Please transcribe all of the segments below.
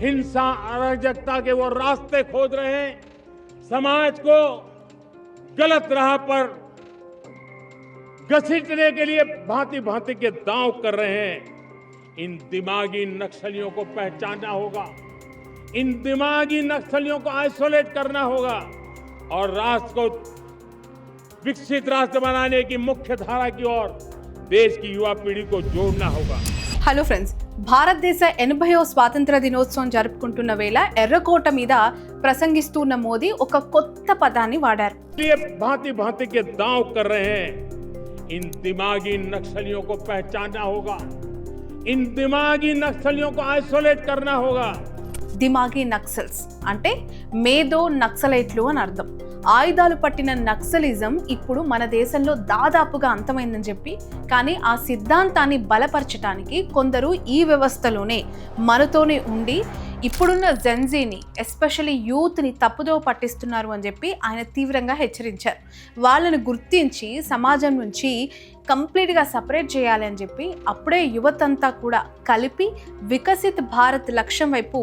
हिंसा अराजकता के वो रास्ते खोद रहे हैं, समाज को गलत राह पर घसीटने के लिए भांति भांति के दांव कर रहे हैं। इन दिमागी नक्सलियों को पहचानना होगा, इन दिमागी नक्सलियों को आइसोलेट करना होगा और राष्ट्र को विकसित राष्ट्र बनाने की मुख्य धारा की ओर देश की युवा पीढ़ी को जोड़ना होगा। హలో ఫ్రెండ్స్, భారతదేశ 80వ స్వాతంత్ర దినోత్సవం జరుపుకుంటున్న వేళ ఎర్రకోట మీద ప్రసంగిస్తున్న మోదీ ఒక కొత్త పదాన్ని వాడారు. ये भांति भांति के दांव कर रहे हैं, इन दिमागी नक्सलियों को पहचानना होगा, इन दिमागी नक्सलियों को आइसोलेट करना होगा. దిమాగి నక్సల్స్ అంటే మేధో నక్సలైట్లు అని అర్థం. ఆయుధాలు పట్టిన నక్సలిజం ఇప్పుడు మన దేశంలో దాదాపుగా అంతమైందని చెప్పి, కానీ ఆ సిద్ధాంతాన్ని బలపరచడానికి కొందరు ఈ వ్యవస్థలోనే మనతోనే ఉండి ఇప్పుడున్న జెన్జీని ఎస్పెషల్లీ యూత్ని తప్పుదోవ పట్టిస్తున్నారు అని చెప్పి ఆయన తీవ్రంగా హెచ్చరించారు. వాళ్ళని గుర్తించి సమాజం నుంచి కంప్లీట్గా సపరేట్ చేయాలి అని చెప్పి అప్పుడే యువతంతా కూడా కలిపి వికసిత్ భారత్ లక్ష్యం వైపు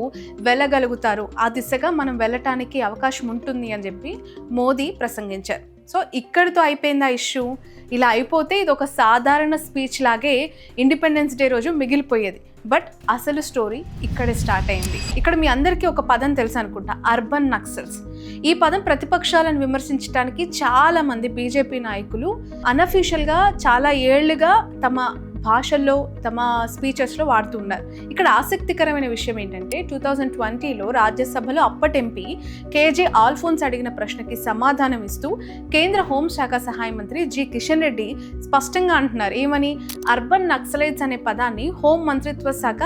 వెళ్ళగలుగుతారు, ఆ దిశగా మనం వెళ్ళటానికి అవకాశం ఉంటుంది అని చెప్పి మోదీ ప్రసంగించారు. సో ఇక్కడితో అయిపోయింది ఆ ఇష్యూ. ఇలా అయిపోతే ఇది ఒక సాధారణ స్పీచ్ లాగే ఇండిపెండెన్స్ డే రోజు మిగిలిపోయేది. బట్ అసలు స్టోరీ ఇక్కడే స్టార్ట్ అయింది. ఇక్కడ మీ అందరికీ ఒక పదం తెలుసు అనుకుంటా, అర్బన్ నక్సల్స్. ఈ పదం ప్రతిపక్షాలను విమర్శించడానికి చాలా మంది బీజేపీ నాయకులు అనఫీషియల్గా చాలా ఏళ్లుగా తమ భాషల్లో తమ స్పీచెస్లో వాడుతున్నారు. ఇక్కడ ఆసక్తికరమైన విషయం ఏంటంటే 2020లో రాజ్యసభలో అప్పటి ఎంపీ కేజే ఆల్ఫోన్స్ అడిగిన ప్రశ్నకి సమాధానం ఇస్తూ కేంద్ర హోంశాఖ సహాయ మంత్రి జి కిషన్ రెడ్డి స్పష్టంగా అంటున్నారు, ఏమని, అర్బన్ నక్సలైట్స్ అనే పదాన్ని హోం మంత్రిత్వ శాఖ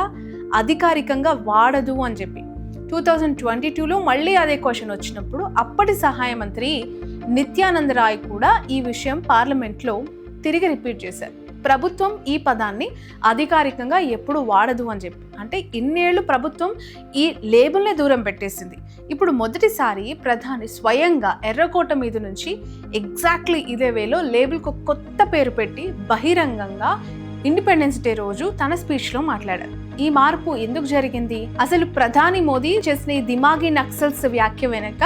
అధికారికంగా వాడదు అని చెప్పి. 2022లో మళ్ళీ అదే క్వశ్చన్ వచ్చినప్పుడు అప్పటి సహాయ మంత్రి నిత్యానంద రాయ్ కూడా ఈ విషయం పార్లమెంట్లో తిరిగి రిపీట్ చేశారు. ప్రభుత్వం ఈ పదాన్ని అధికారికంగా ఎప్పుడు వాడదు అని చెప్పి. అంటే ఇన్నేళ్లు ప్రభుత్వం ఈ లేబుల్నే దూరం పెట్టేసింది. ఇప్పుడు మొదటిసారి ప్రధాని స్వయంగా ఎర్రకోట మీద నుంచి ఎగ్జాక్ట్లీ ఇదే వేలో లేబుల్కు కొత్త పేరు పెట్టి బహిరంగంగా ఇండిపెండెన్స్ డే రోజు తన స్పీచ్లో మాట్లాడారు. ఈ మార్పు ఎందుకు జరిగింది? అసలు ప్రధాని మోదీ చేసిన ఈ దిమాగి నక్సల్స్ వ్యాఖ్య వెనక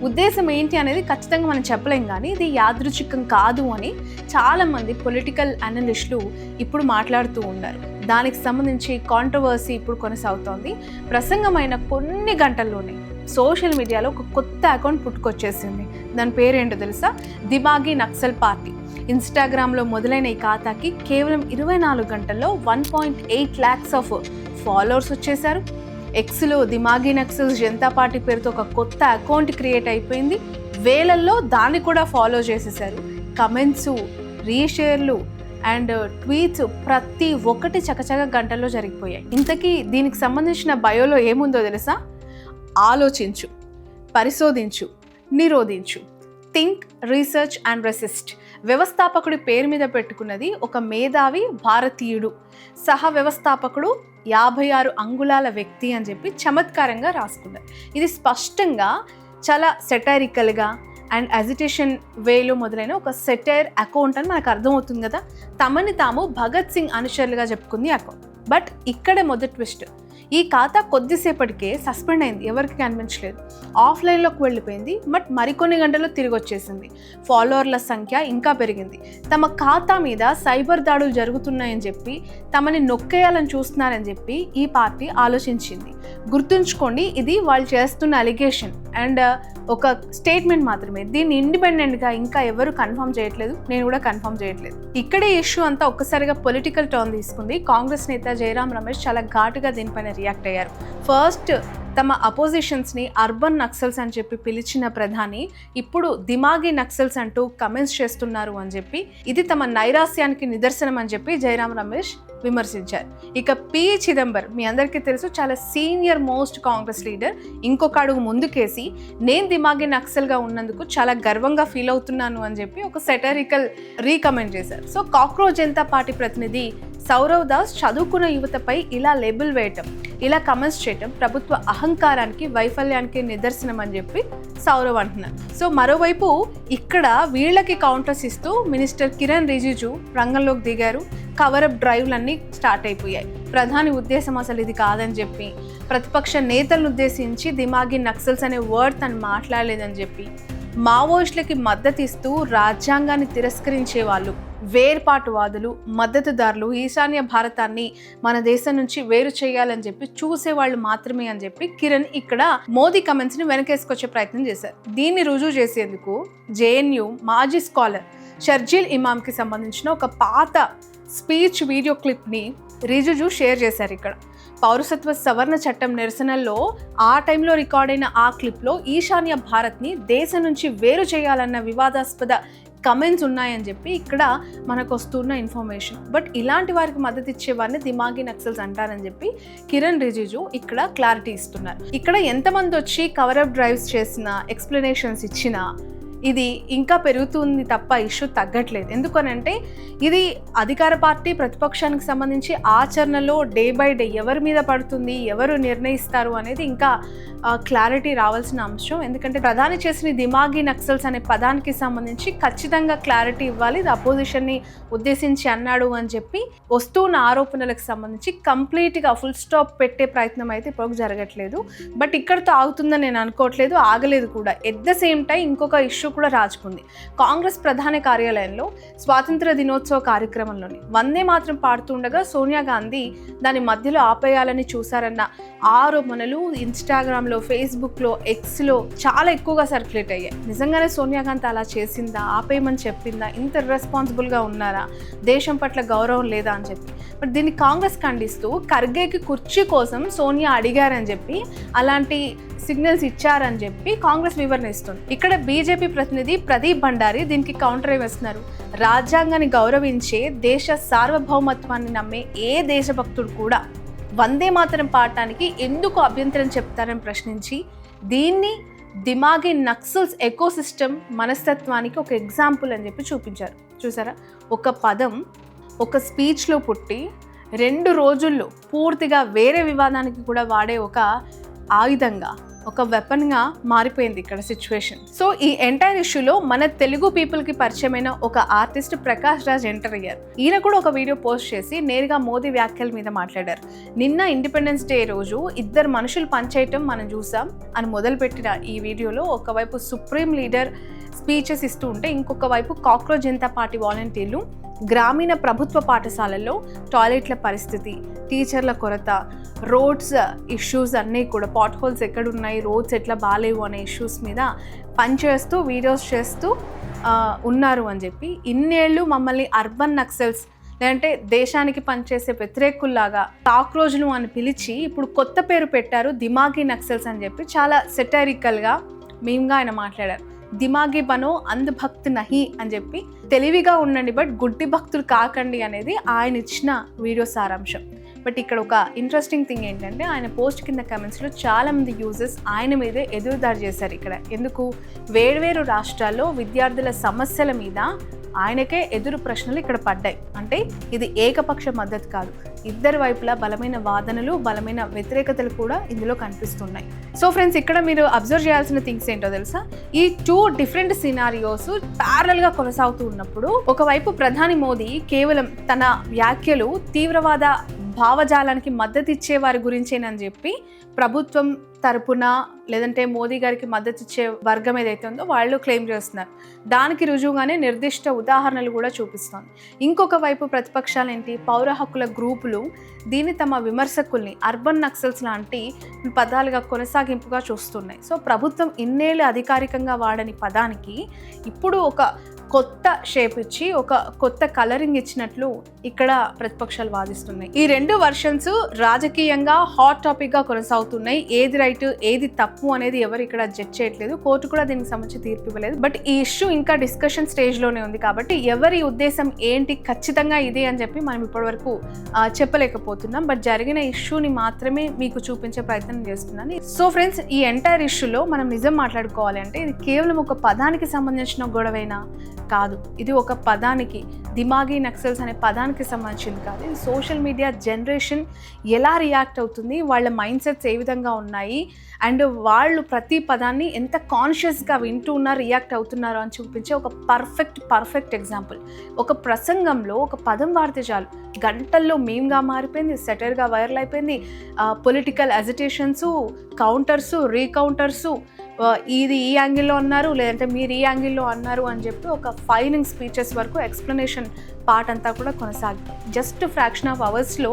ఉద్దేశం ఏంటి అనేది ఖచ్చితంగా మనం చెప్పలేం, కానీ ఇది యాదృచ్ఛికం కాదు అని చాలామంది పొలిటికల్ అనలిస్టులు ఇప్పుడు మాట్లాడుతూ ఉన్నారు. దానికి సంబంధించి కాంట్రవర్సీ ఇప్పుడు కొనసాగుతోంది. ప్రసంగమైన కొన్ని గంటల్లోనే సోషల్ మీడియాలో ఒక కొత్త అకౌంట్ పుట్టుకొచ్చేసింది. దాని పేరేంటో తెలుసా? దిమాగి నక్సల్ పార్టీ. ఇన్స్టాగ్రామ్లో మొదలైన ఈ ఖాతాకి కేవలం 24 గంటల్లో 1.8 lakhs ఆఫ్ ఫాలోవర్స్ వచ్చేశారు. ఎక్స్లో దిమాగి నక్సల్స్ జనతా పార్టీ పేరుతో ఒక కొత్త అకౌంట్ క్రియేట్ అయిపోయింది. వేలల్లో దాన్ని కూడా ఫాలో చేసేసారు. కమెంట్స్, రీషేర్లు అండ్ ట్వీట్స్ ప్రతి ఒక్కటి చకచక గంటల్లో జరిగిపోయాయి. ఇంతకీ దీనికి సంబంధించిన బయోలో ఏముందో తెలుసా? ఆలోచించు, పరిశోధించు, నిరోధించు, థింక్, రీసెర్చ్ అండ్ రెసిస్ట్. వ్యవస్థాపకుడి పేరు మీద పెట్టుకున్నది ఒక మేధావి భారతీయుడు, సహ వ్యవస్థాపకుడు 56 అంగుళాల వ్యక్తి అని చెప్పి చమత్కారంగా రాసుకున్నారు. ఇది స్పష్టంగా చాలా సెటైరికల్గా అండ్ అజిటేషన్ వేలో మొదలైన ఒక సెటైర్ అకౌంట్ అని మనకు అర్థమవుతుంది కదా. తమని తాము భగత్ సింగ్ అనుచరులుగా చెప్పుకుంది అకౌంట్. బట్ ఇక్కడే మొదటి ట్విస్ట్. ఈ ఖాతా కొద్దిసేపటికే సస్పెండ్ అయింది, ఎవరికి కనిపించలేదు. ఆఫ్లైన్లోకి వెళ్ళిపోయింది. బట్ మరికొన్ని గంటల్లో తిరిగి వచ్చేసింది. ఫాలోవర్ల సంఖ్య ఇంకా పెరిగింది. తమ ఖాతా మీద సైబర్ దాడులు జరుగుతున్నాయని చెప్పి తమని నొక్కేయాలని చూస్తున్నారని చెప్పి ఈ పార్టీ ఆలోచించింది. గుర్తుంచుకోండి, ఇది వాళ్ళు చేస్తున్న అలిగేషన్ అండ్ ఒక స్టేట్మెంట్ మాత్రమే. దీన్ని ఇండిపెండెంట్గా ఇంకా ఎవరు కన్ఫర్మ్ చేయట్లేదు, నేను కూడా కన్ఫర్మ్ చేయట్లేదు. ఇక్కడే ఇష్యూ అంతా ఒక్కసారిగా పొలిటికల్ టర్న్ తీసుకుంది. కాంగ్రెస్ నేత జయరాం రమేష్ చాలా ఘాటుగా దీనిపైన రియాక్ట్ అయ్యారు. ఫస్ట్ తమ అపోజిషన్స్ని అర్బన్ నక్సల్స్ అని చెప్పి పిలిచిన ప్రధాని ఇప్పుడు దిమాగి నక్సల్స్ అంటూ కమెంట్స్ చేస్తున్నారు అని చెప్పి, ఇది తమ నైరాస్యానికి నిదర్శనం అని చెప్పి జయరాం రమేష్ విమర్శించారు. ఇక పి చిదంబరం, మీ అందరికీ తెలుసు, చాలా సీనియర్ మోస్ట్ కాంగ్రెస్ లీడర్, ఇంకొక అడుగు ముందుకేసి నేను దిమాగి నక్సల్గా ఉన్నందుకు చాలా గర్వంగా ఫీల్ అవుతున్నాను అని చెప్పి ఒక సెటరికల్ రీకమెంట్ చేశారు. సో కాక్రోచ్ జనతా పార్టీ ప్రతినిధి సౌరవ్ దాస్ చదువుకున్న యువతపై ఇలా లేబుల్ వేయటం, ఇలా కమెంట్స్ చేయటం ప్రభుత్వ అహంకారానికి, వైఫల్యానికి నిదర్శనం అని చెప్పి సౌరవ్ అంటున్నారు. సో మరోవైపు ఇక్కడ వీళ్ళకి కౌంటర్స్ ఇస్తూ మినిస్టర్ కిరణ్ రిజిజు రంగంలోకి దిగారు. కవరప్ డ్రైవ్లన్నీ స్టార్ట్ అయిపోయాయి. ప్రధాని ఉద్దేశం అసలు ఇది కాదని చెప్పి, ప్రతిపక్ష నేతలను ఉద్దేశించి దిమాగి నక్సల్స్ అనే వర్డ్ తను మాట్లాడలేదని చెప్పి, మావోయిస్టులకి మద్దతు ఇస్తూ రాజ్యాంగాన్ని తిరస్కరించే వాళ్ళు, వేర్పాటువాదులు, మద్దతుదారులు ఈశాన్య భారతాన్ని మన దేశం నుంచి వేరు చేయాలని చెప్పి చూసేవాళ్ళు మాత్రమే అని చెప్పి కిరణ్ ఇక్కడ మోదీ కమెంట్స్ ని వెనకేసుకొచ్చే ప్రయత్నం చేశారు. దీన్ని రుజువు చేసేందుకు జేఎన్యూ మాజీ స్కాలర్ షర్జీల్ ఇమామ్కి సంబంధించిన ఒక పాత స్పీచ్ వీడియో క్లిప్ని రిజిజు షేర్ చేశారు. ఇక్కడ పౌరసత్వ సవరణ చట్టం నిరసనల్లో ఆ టైంలో రికార్డ్ అయిన ఆ క్లిప్లో ఈశాన్య భారత్ని దేశం నుంచి వేరు చేయాలన్న వివాదాస్పద కమెంట్స్ ఉన్నాయని చెప్పి ఇక్కడ మనకు వస్తున్న ఇన్ఫర్మేషన్. బట్ ఇలాంటి వారికి మద్దతు ఇచ్చే వారిని దిమాగి నక్సల్స్ అంటారని చెప్పి కిరణ్ రిజిజు ఇక్కడ క్లారిటీ ఇస్తున్నారు. ఇక్కడ ఎంతమంది వచ్చి కవరప్ డ్రైవ్స్ చేసినా, ఎక్స్ప్లెనేషన్స్ ఇచ్చినా ఇది ఇంకా పెరుగుతుంది తప్ప ఇష్యూ తగ్గట్లేదు. ఎందుకనంటే ఇది అధికార పార్టీ ప్రతిపక్షానికి సంబంధించి ఆచరణలో డే బై డే ఎవరి మీద పడుతుంది, ఎవరు నిర్ణయిస్తారు అనేది ఇంకా క్లారిటీ రావాల్సిన అంశం. ఎందుకంటే ప్రధాని చేసిన దిమాగి నక్సల్స్ అనే పదానికి సంబంధించి ఖచ్చితంగా క్లారిటీ ఇవ్వాలి. ఇది అపోజిషన్ని ఉద్దేశించి అన్నాడు అని చెప్పి వస్తున్న ఆరోపణలకు సంబంధించి కంప్లీట్గా ఫుల్ స్టాప్ పెట్టే ప్రయత్నం అయితే ఇప్పుడు జరగట్లేదు. బట్ ఇక్కడితో ఆగుతుందని నేను అనుకోవట్లేదు, ఆగలేదు కూడా. ఎట్ ద సేమ్ టైం ఇంకొక ఇష్యూ కూడా రాజుకుంది. కాంగ్రెస్ ప్రధాన కార్యాలయంలో స్వాతంత్ర దినోత్సవ కార్యక్రమంలోని వందే మాత్రం పాడుతుండగా సోనియా గాంధీ దాని మధ్యలో ఆపేయాలని చూశారన్న ఆరోపణలు ఇన్స్టాగ్రామ్లో, ఫేస్బుక్లో, ఎక్స్లో చాలా ఎక్కువగా సర్క్యులేట్ అయ్యాయి. నిజంగానే సోనియా గాంధీ అలా చేసిందా, ఆపేయమని చెప్పిందా, ఇంత ఇర్రెస్పాన్సిబుల్గా ఉన్నారా, దేశం పట్ల గౌరవం లేదా అని చెప్పి. బట్ దీన్ని కాంగ్రెస్ ఖండిస్తూ ఖర్గేకి కుర్చీ కోసం సోనియా అడిగారని చెప్పి, అలాంటి సిగ్నల్స్ ఇచ్చారని చెప్పి కాంగ్రెస్ వివరణ ఇస్తుంది. ఇక్కడ బీజేపీ ప్రతినిధి ప్రదీప్ భండారి దీనికి కౌంటర్ వేస్తున్నారు. రాజ్యాంగాన్ని గౌరవించే, దేశ సార్వభౌమత్వాన్ని నమ్మే ఏ దేశభక్తుడు కూడా వందే మాతరం పాడటానికి ఎందుకు అభ్యంతరం చెప్తారని ప్రశ్నించి దీన్ని దిమాగి నక్సల్స్ ఎకోసిస్టమ్ మనస్తత్వానికి ఒక ఎగ్జాంపుల్ అని చెప్పి చూపించారు. చూసారా, ఒక పదం ఒక స్పీచ్లో పుట్టి 2 రోజుల్లో పూర్తిగా వేరే వివాదానికి కూడా వాడే ఒక ఆయుధంగా, ఒక వెపన్గా మారిపోయింది ఇక్కడ సిచ్యువేషన్. సో ఈ ఎంటైర్ ఇష్యూలో మన తెలుగు పీపుల్కి పరిచయమైన ఒక ఆర్టిస్ట్ ప్రకాష్ రాజ్ ఎంటర్ అయ్యారు. ఈయన కూడా ఒక వీడియో పోస్ట్ చేసి నేరుగా మోదీ వ్యాఖ్యల మీద మాట్లాడారు. నిన్న ఇండిపెండెన్స్ డే రోజు 2 మనుషులు పనిచేయటం మనం చూసాం అని మొదలుపెట్టిన ఈ వీడియోలో ఒకవైపు సుప్రీం లీడర్ స్పీచెస్ ఇస్తూ ఉంటే, ఇంకొక వైపు కాక్రోచ్ జనతా పార్టీ వాలంటీర్లు గ్రామీణ ప్రభుత్వ పాఠశాలల్లో టాయిలెట్ల పరిస్థితి, టీచర్ల కొరత, రోడ్స్ ఇష్యూస్ అన్నీ కూడా, పాట్ హోల్స్ ఎక్కడున్నాయి, రోడ్స్ ఎట్లా బాగాలేవు అనే ఇష్యూస్ మీద పనిచేస్తూ వీడియోస్ చేస్తూ ఉన్నారు అని చెప్పి, ఇన్నేళ్ళు మమ్మల్ని అర్బన్ నక్సల్స్ లేదంటే దేశానికి పనిచేసే వ్యతిరేకుల్లాగా కాక్రోజ్లు అని పిలిచి ఇప్పుడు కొత్త పేరు పెట్టారు దిమాగి నక్సల్స్ అని చెప్పి చాలా సెటైరికల్గా మేమ్గా ఆయన మాట్లాడారు. దిమాగి బనో అంధ భక్త్ నహి అని చెప్పి, తెలివిగా ఉండండి బట్ గుడ్డి భక్తులు కాకండి అనేది ఆయన ఇచ్చిన వీడియో సారాంశం. బట్ ఇక్కడ ఒక ఇంట్రెస్టింగ్ థింగ్ ఏంటంటే, ఆయన పోస్ట్ కింద కమెంట్స్లో చాలామంది యూజర్స్ ఆయన మీదే ఎదురుదాడి చేశారు. ఇక్కడ ఎందుకు, వేర్వేరు రాష్ట్రాల్లో విద్యార్థుల సమస్యల మీద ఆయనకే ఎదురు ప్రశ్నలు ఇక్కడ పడ్డాయి. అంటే ఇది ఏకపక్ష మద్దతు కాదు, ఇద్దరు వైపులా బలమైన వాదనలు, బలమైన వ్యతిరేకతలు కూడా ఇందులో కనిపిస్తున్నాయి. సో ఫ్రెండ్స్, ఇక్కడ మీరు అబ్జర్వ్ చేయాల్సిన థింగ్స్ ఏంటో తెలుసా, ఈ 2 డిఫరెంట్ సినారియోస్ ప్యారలల్గా కొనసాగుతూ ఉన్నప్పుడు ఒకవైపు ప్రధాని మోదీ కేవలం తన వ్యాఖ్యలు తీవ్రవాద భావజాలానికి మద్దతు ఇచ్చే వారి గురించేనని చెప్పి ప్రభుత్వం తరపున లేదంటే మోదీ గారికి మద్దతు ఇచ్చే వర్గం ఏదైతే ఉందో వాళ్ళు క్లెయిమ్ చేస్తున్నారు. దానికి రుజువుగానే నిర్దిష్ట ఉదాహరణలు కూడా చూపిస్తోంది. ఇంకొక వైపు ప్రతిపక్షాలు ఏంటి, పౌర హక్కుల గ్రూపులు దీన్ని తమ విమర్శకుల్ని అర్బన్ నక్సల్స్ లాంటి పదాలుగా కొనసాగింపుగా చూస్తున్నాయి. సో ప్రభుత్వం ఇన్నేళ్ళు అధికారికంగా వాడని పదానికి ఇప్పుడు ఒక కొత్త షేప్ ఇచ్చి, ఒక కొత్త కలరింగ్ ఇచ్చినట్లు ఇక్కడ ప్రతిపక్షాలు వాదిస్తున్నాయి. ఈ 2 వర్షన్స్ రాజకీయంగా హాట్ టాపిక్గా కొనసాగుతున్నాయి. ఏది రైట్, ఏది తప్పు అనేది ఎవరు ఇక్కడ జడ్జ్ చేయట్లేదు. కోర్టు కూడా దీనికి సంబంధించి తీర్పు ఇవ్వలేదు. బట్ ఈ ఇష్యూ ఇంకా డిస్కషన్ స్టేజ్లోనే ఉంది కాబట్టి ఎవరి ఉద్దేశం ఏంటి, ఖచ్చితంగా ఇదే అని చెప్పి మనం ఇప్పటివరకు చెప్పలేకపోతున్నాం. బట్ జరిగిన ఇష్యూని మాత్రమే మీకు చూపించే ప్రయత్నం చేస్తున్నాను. సో ఫ్రెండ్స్, ఈ ఎంటైర్ ఇష్యూలో మనం నిజం మాట్లాడుకోవాలి అంటే ఇది కేవలం ఒక పదానికి సంబంధించిన గొడవైనా, కాదు, ఇది ఒక పదానికి, దిమాగీ నక్సల్స్ అనే పదానికి సంబంధించింది కాదు. ఇది సోషల్ మీడియా జనరేషన్ ఎలా రియాక్ట్ అవుతుంది, వాళ్ళ మైండ్ సెట్స్ ఏ విధంగా ఉన్నాయి, అండ్ వాళ్ళు ప్రతి పదాన్ని ఎంత కాన్షియస్గా వింటూ ఉన్నారు, రియాక్ట్ అవుతున్నారు అని చూపించే ఒక పర్ఫెక్ట్ ఎగ్జాంపుల్. ఒక ప్రసంగంలో ఒక పదం వాడితే చాలు, గంటల్లో మీమ్గా మారిపోయింది, సెటర్గా వైరల్ అయిపోయింది. పొలిటికల్ అజిటేషన్స్, కౌంటర్స్, రీకౌంటర్స్, ఇది ఈ యాంగిల్లో అన్నారు, లేదంటే మీరు ఈ యాంగిల్లో అన్నారు అని చెప్పి ఒక ఫైనింగ్ స్పీచెస్ వరకు ఎక్స్ప్లెనేషన్ పార్ట్ అంతా కూడా కొనసాగింది. జస్ట్ ఫ్రాక్షన్ ఆఫ్ అవర్స్లో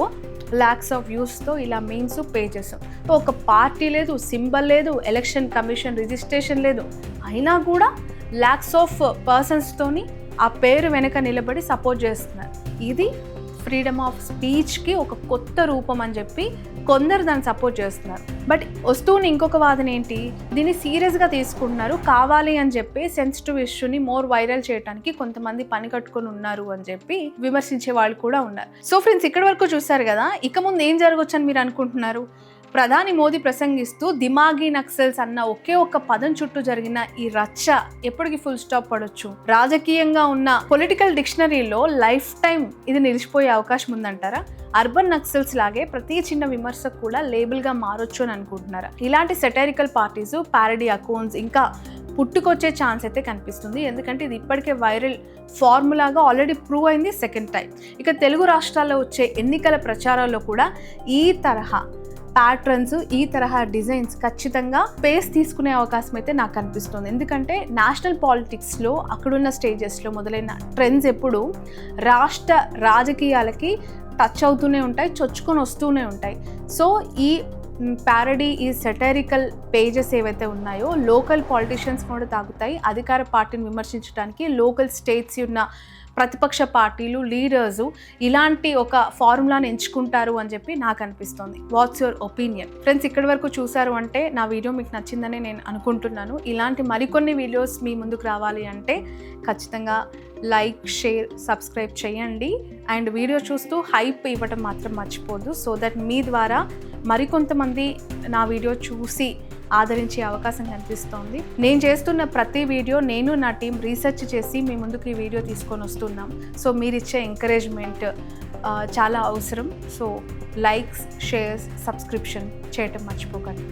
ల్యాక్స్ ఆఫ్ వ్యూస్తో ఇలా మీమ్స్ పేజెస్. ఒక పార్టీ లేదు, సింబల్ లేదు, ఎలక్షన్ కమిషన్ రిజిస్ట్రేషన్ లేదు, అయినా కూడా ల్యాక్స్ ఆఫ్ పర్సన్స్తోని ఆ పేరు వెనక నిలబడి సపోర్ట్ చేస్తున్నారు. ఇది ఫ్రీడమ్ ఆఫ్ స్పీచ్కి ఒక కొత్త రూపం అని చెప్పి కొందరు దాన్ని సపోర్ట్ చేస్తున్నారు. బట్ వస్తువుని ఇంకొక వాదన ఏంటి, దీన్ని సీరియస్గా తీసుకుంటున్నారు, కావాలి అని చెప్పి సెన్సిటివ్ ఇష్యూని మోర్ వైరల్ చేయడానికి కొంతమంది పని కట్టుకొని ఉన్నారు అని చెప్పి విమర్శించే వాళ్ళు కూడా ఉన్నారు. సో ఫ్రెండ్స్, ఇక్కడి వరకు చూసారు కదా. ఇక ముందు ఏం జరగవచ్చు అని మీరు అనుకుంటున్నారు? ప్రధాని మోదీ ప్రసంగిస్తూ దిమాగీ నక్సల్స్ అన్న ఒకే ఒక్క పదం చుట్టూ జరిగిన ఈ రచ్చ ఎప్పటికి ఫుల్ స్టాప్ పడొచ్చు? రాజకీయంగా ఉన్న పొలిటికల్ డిక్షనరీలో లైఫ్ టైం ఇది నిలిచిపోయే అవకాశం ఉందంటారా? అర్బన్ నక్సల్స్ లాగే ప్రతి చిన్న విమర్శకు కూడా లేబుల్గా మారొచ్చు అని అనుకుంటున్నారా? ఇలాంటి సెటరికల్ పార్టీస్, ప్యారడీ అకౌంట్స్ ఇంకా పుట్టుకొచ్చే ఛాన్స్ అయితే కనిపిస్తుంది. ఎందుకంటే ఇది ఇప్పటికే వైరల్ ఫార్ములాగా ఆల్రెడీ ప్రూవ్ అయింది సెకండ్ టైం. ఇక తెలుగు రాష్ట్రాల్లో వచ్చే ఎన్నికల ప్రచారాల్లో కూడా ఈ తరహా ప్యాటర్న్స్, ఈ తరహా డిజైన్స్ ఖచ్చితంగా స్పేస్ తీసుకునే అవకాశం అయితే నాకు కనిపిస్తుంది. ఎందుకంటే నేషనల్ పాలిటిక్స్లో అక్కడున్న స్టేజెస్లో మొదలైన ట్రెండ్స్ ఎప్పుడు రాష్ట్ర రాజకీయాలకి టచ్ అవుతూనే ఉంటాయి, చొచ్చుకొని వస్తూనే ఉంటాయి. సో ఈ ప్యారడీ, ఈ సెటరికల్ పేజెస్ ఏవైతే ఉన్నాయో లోకల్ పాలిటిషియన్స్ కూడా తాగుతాయి. అధికార పార్టీని విమర్శించడానికి లోకల్ స్టేట్స్ ఉన్న ప్రతిపక్ష పార్టీలు, లీడర్సు ఇలాంటి ఒక ఫార్ములాని ఎంచుకుంటారు అని చెప్పి నాకు అనిపిస్తుంది. What's your opinion? ఫ్రెండ్స్, ఇక్కడి వరకు చూసారు అంటే నా వీడియో మీకు నచ్చిందని నేను అనుకుంటున్నాను. ఇలాంటి మరికొన్ని వీడియోస్ మీ ముందుకు రావాలి అంటే ఖచ్చితంగా లైక్, షేర్, సబ్స్క్రైబ్ చేయండి. అండ్ వీడియో చూస్తూ హైప్ ఇవ్వడం మాత్రం మర్చిపోద్దు. సో దట్ మీ ద్వారా మరికొంతమంది నా వీడియో చూసి ఆదరించే అవకాశం కనిపిస్తోంది. నేను చేస్తున్న ప్రతి వీడియో నేను నా టీం రీసెర్చ్ చేసి మీ ముందుకు ఈ వీడియో తీసుకొని వస్తున్నాం. సో మీరు ఇచ్చే ఎంకరేజ్మెంట్ చాలా అవసరం. సో లైక్స్, షేర్స్, సబ్స్క్రిప్షన్ చేయటం మర్చిపోకండి.